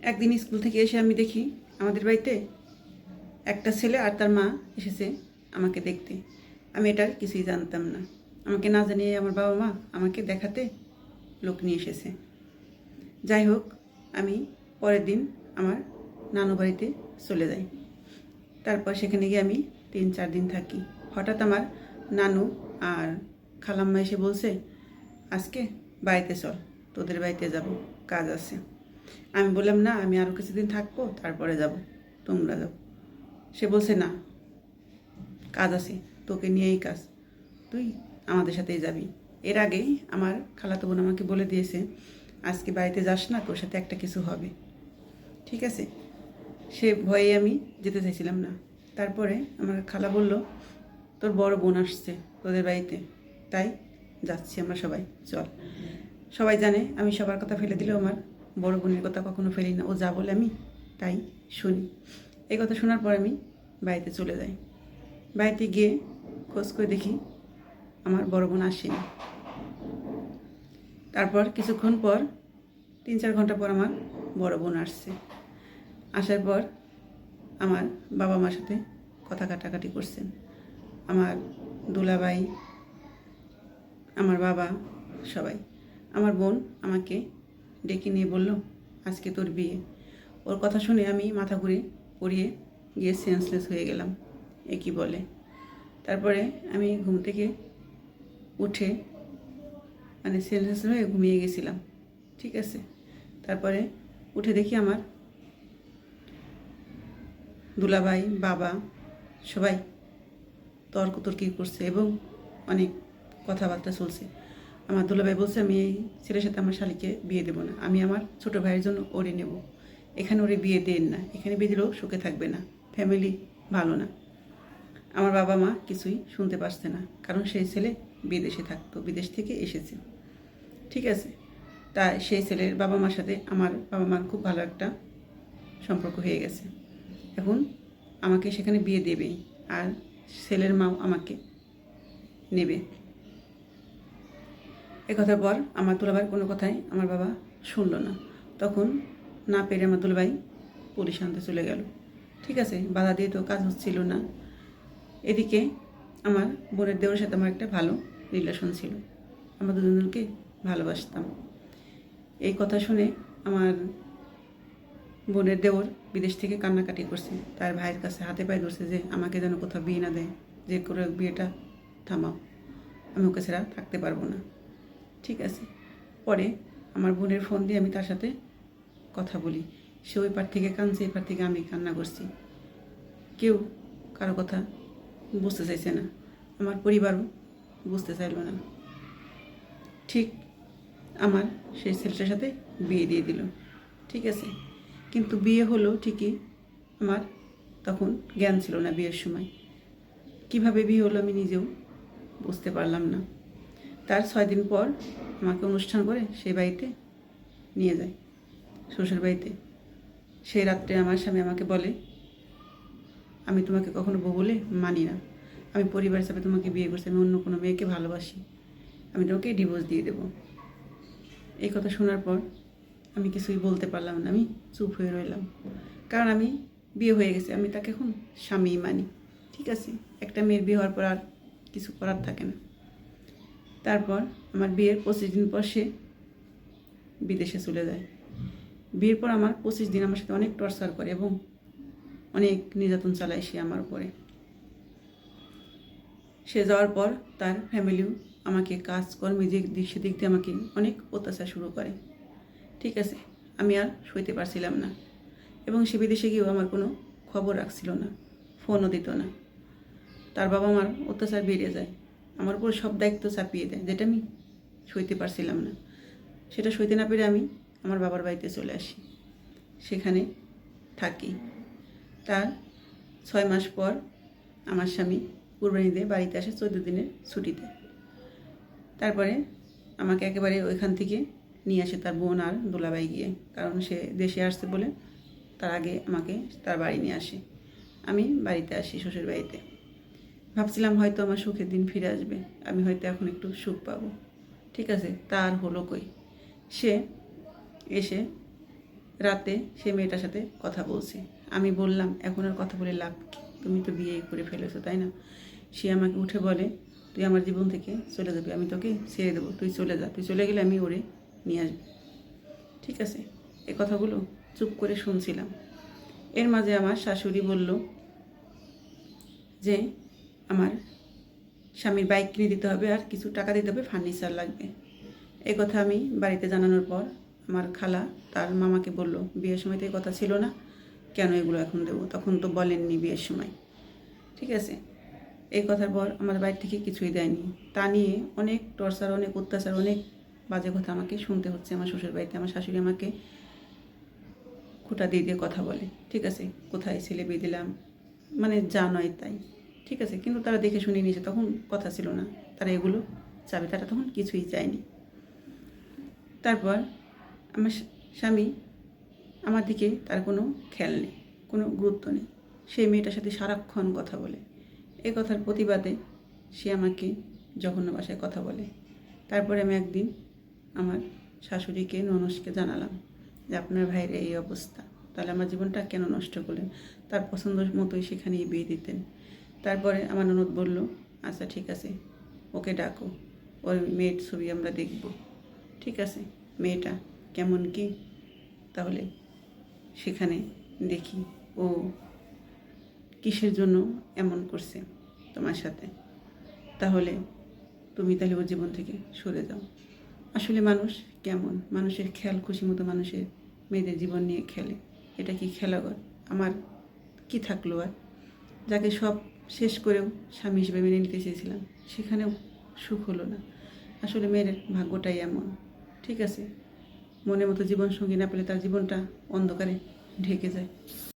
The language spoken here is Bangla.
একদিন স্কুল থেকে এসে আমি দেখি আমাদের বাড়িতে একটা ছেলে আর তার মা এসেছে আমাকে দেখতে। আমি এটার কিছুই জানতাম না। আমাকে না জানিয়ে আমার বাবা মা আমাকে দেখাতে লোক নিয়ে এসেছে। যাই হোক, আমি পরের দিন আমার নানু বাড়িতে চলে যাই। তারপর সেখানে গিয়ে আমি 3-4 দিন থাকি। হঠাৎ আমার নানু আর খালাম্মা এসে বলছে, আজকে বাড়িতে চল, তোদের বাড়িতে যাব, কাজ আছে। আমি বললাম, না, আমি আরও কিছুদিন থাকবো, তারপরে যাব, তোমরা যাও। সে বলছে, না, কাজ আছে, তোকে নিয়েই কাজ, তুই আমাদের সাথেই যাবি। এর আগে আমার খালাতো বোন আমাকে বলে দিয়েছে, আজকে বাড়িতে যাস না, তোর সাথে একটা কিছু হবে। ঠিক আছে, সে ভয়ে আমি যেতে চাইছিলাম না। তারপরে আমার খালা বলল, তোর বড় বোন আসছে তোদের বাড়িতে, তাই যাচ্ছি আমরা সবাই, চল। সবাই জানে আমি সবার কথা ফেলে দিলেও আমার বড় বোনের কথা কখনো ফেলি না। ও যা বলে আমি তাই শুনি। এই কথা শোনার পর আমি বাড়িতে চলে যাই। বাড়িতে গিয়ে খোঁজ করে দেখি আমার বড় বোন আসেনি। তারপর কিছুক্ষণ পর, 3-4 ঘন্টা পর আমার বড় বোন আসছে। আসার পর আমার বাবা মার সাথে কথা কাটাকাটি করছেন। আমার দুলাভাই, আমার বাবা, সবাই। আমার বোন আমাকে ডেকে নিয়ে বলল, আজকে তোর বিয়ে। ওর কথা শুনে আমি মাথা ঘুরে পড়িয়ে গিয়ে সেন্সলেস হয়ে গেলাম। এ কী বলে? তারপরে আমি ঘুম থেকে উঠে মানে সেন্সলেস হয়ে ঘুমিয়ে গেছিলাম। ঠিক আছে, তারপরে উঠে দেখি আমার দুলাভাই, বাবা, সবাই তর্কতর্কি করছে এবং অনেক কথাবার্তা চলছে। আমার দুলাভাই বলছে, আমি এই ছেলের সাথে আমার শালিকে বিয়ে দেবো না, আমি আমার ছোটো ভাইয়ের জন্য ওরে নেব, এখানে ওরে বিয়ে দেন না, এখানে বিয়ে দিলেও সুখে থাকবে না, ফ্যামিলি ভালো না। আমার বাবা মা কিছুই শুনতে পারছে না, কারণ সেই ছেলে বিদেশে থাকতো, বিদেশ থেকে এসেছে। ঠিক আছে, তাই সেই ছেলের বাবা মার সাথে আমার বাবা মার খুব ভালো একটা সম্পর্ক হয়ে গেছে। এখন আমাকে সেখানে বিয়ে দেবেই, আর ছেলের মাও আমাকে নেবে। একথার পর আমার দুলাভাইয়ের কোনো কথাই আমার বাবা শুনল না। তখন না পেরে আমার দুলাভাই পুলিশ আনতে চলে গেল। ঠিক আছে, বাধা দিয়ে তো কাজ হচ্ছিল না। এদিকে আমার বোনের দেওরের সাথে আমার একটা ভালো রিলেশন ছিল, আমরা দুজনকে ভালোবাসতাম। এই কথা শুনে আমার বোনের দেওর বিদেশ থেকে কান্নাকাটি করছে, তার ভাইয়ের কাছে হাতে পায়ে ধরছে যে আমাকে যেন কোথাও বিয়ে না দেয়, যে করে বিয়েটা থামাও, আমি ওকে ছাড়া থাকতে পারবো না। ঠিক আছে, পরে আমার বোনের ফোন দিয়ে আমি তার সাথে কথা বলি। সে ওই পার থেকে কাঁদছে, এই পার থেকে আমি কান্না করছি। কেউ কারো কথা বুঝতে চাইছে না, আমার পরিবারও বুঝতে চাইল না। ঠিক আমার সেই ছেলেটার সাথে বিয়ে দিয়ে দিল। ঠিক আছে, কিন্তু বিয়ে হলো ঠিকই, আমার তখন জ্ঞান ছিল না বিয়ের সময়। কিভাবে বিয়ে হলো আমি নিজেও বুঝতে পারলাম না। তার 6 দিন পর আমাকে অনুষ্ঠান করে সেই বাড়িতে নিয়ে যায়, শ্বশুর বাড়িতে। সেই রাত্রে আমার স্বামী আমাকে বলে, আমি তোমাকে কখনো বউ বলে মানি না, আমি পরিবার হিসাবে তোমাকে বিয়ে করছি, আমি অন্য কোনো মেয়েকে ভালোবাসি, আমি তোমাকে ডিভোর্স দিয়ে দেবো। এই কথা শোনার পর আমি কিছুই বলতে পারলাম না, আমি চুপ হয়ে রইলাম। কারণ আমি বিয়ে হয়ে গেছে, আমি তাকে এখন স্বামী মানি। ঠিক আছে, একটা মেয়ের বিয়ে হওয়ার পর আর কিছু করার থাকে না। তারপর আমার বিয়ের 25 দিন পর সে বিদেশে চলে যায়। বিয়ের পর আমার 25 দিন আমার সাথে অনেক টর্চার করে এবং অনেক নির্যাতন চালায় সে আমার উপরে। সে যাওয়ার পর তার ফ্যামিলিও আমাকে কাজকর্মে সেদিক দিয়ে আমাকে অনেক অত্যাচার শুরু করে। ঠিক আছে, আমি আর সইতে পারছিলাম না এবং সে বিদেশে গিয়েও আমার কোনো খবর রাখছিল না, ফোনও দিত না। তার বাবা মার অত্যাচার বেড়ে যায়, আমার উপর সব দায়িত্ব চাপিয়ে দেয়, যেটা আমি সইতে পারছিলাম না। সেটা সইতে না পেরে আমি আমার বাবার বাড়িতে চলে আসি, সেখানে থাকি। তার 6 মাস পর আমার স্বামী কুরবানি দিয়ে বাড়িতে আসে 14 দিনের ছুটিতে। তারপরে আমাকে একেবারে ওইখান থেকে নিয়ে আসে তার বোন আর দুলাভাই গিয়ে, কারণ সে দেশে আসছে বলে তার আগে আমাকে তার বাড়ি নিয়ে আসে। আমি বাড়িতে আসি, শ্বশুর বাড়িতে। ভাবছিলাম হয়তো আমার সুখের দিন ফিরে আসবে, আমি হয়তো এখন একটু সুখ পাবো। ঠিক আছে, তার হলো কই। সে এসে রাতে সে মেয়েটার সাথে কথা বলছে। আমি বললাম এখন আর কথা বলে লাভ কি, তুমি তো বিয়ে করে ফেলেছো তাই না। সে আমাকে উঠে বলে তুই আমার জীবন থেকে চলে যাবি, আমি তোকে ছেড়ে দেবো, তুই চলে যা, তুই চলে গেলে আমি ওরে নিয়ে আসবো। ঠিক আছে, এ কথাগুলো চুপ করে শুনছিলাম। এর মাঝে আমার শাশুড়ি বলল যে আমার স্বামীর বাইক কিনে দিতে হবে আর কিছু টাকা দিতে হবে, ফার্নিচার লাগবে। এই কথা আমি বাড়িতে জানানোর পর আমার খালা তার মামাকে বলল বিয়ের সময় তো এই কথা ছিল না, কেন এগুলো এখন দেবো, তখন তো বলেননি বিয়ের সময়। ঠিক আছে, এই কথার পর আমার বাড়ি থেকে কিছুই দেয়নি। তা নিয়ে অনেক টর্চার, অনেক অত্যাচার, অনেক বাজে কথা আমাকে শুনতে হচ্ছে আমার শ্বশুর বাড়িতে। আমার শাশুড়ি আমাকে খোঁটা দিয়ে দিয়ে কথা বলে। ঠিক আছে, কোথায় ছেলে বিয়ে দিলাম, মানে যা নয় তাই। ঠিক আছে, কিন্তু তারা দেখে শুনে নিয়েছে, তখন কথা ছিল না, তারা এগুলো চাবে, তারা তখন কিছুই চায়নি। তারপর আমার স্বামী আমার দিকে তার কোনো খেয়াল নেই, কোনো গুরুত্ব নেই, সেই মেয়েটার সাথে সারাক্ষণ কথা বলে। এই কথার প্রতিবাদে সে আমাকে জঘন্য ভাষায় কথা বলে। তারপরে আমি একদিন আমার শাশুড়িকে, ননদকে জানালাম যে আপনার ভাইয়ের এই অবস্থা, তাহলে আমার জীবনটা কেন নষ্ট করলেন, তার পছন্দ মতোই সেখানেই বিয়ে দিতেন। তারপরে আমার ননদ বলল আচ্ছা ঠিক আছে, ওকে ডাকো, ওই মেয়ের ছবি আমরা দেখব। ঠিক আছে, মেয়েটা কেমন কি তাহলে সেখানে দেখি ও কিসের জন্য এমন করছে তোমার সাথে, তাহলে তুমি তাহলে ওর জীবন থেকে সরে যাও। আসলে মানুষ কেমন, মানুষের খেয়াল খুশি মতো মানুষের মেয়েদের জীবন নিয়ে খেলে, এটা কি খেলাঘর? আমার কি থাকলো আর, যাকে সব শেষ করেও স্বামী হিসেবে মেনে নিতে চেয়েছিলাম সেখানেও সুখ হলো না। আসলে মেয়ের ভাগ্যটাই এমন। ঠিক আছে, মনের মতো জীবনসঙ্গী না পেলে তার জীবনটা অন্ধকারে ঢেকে যায়।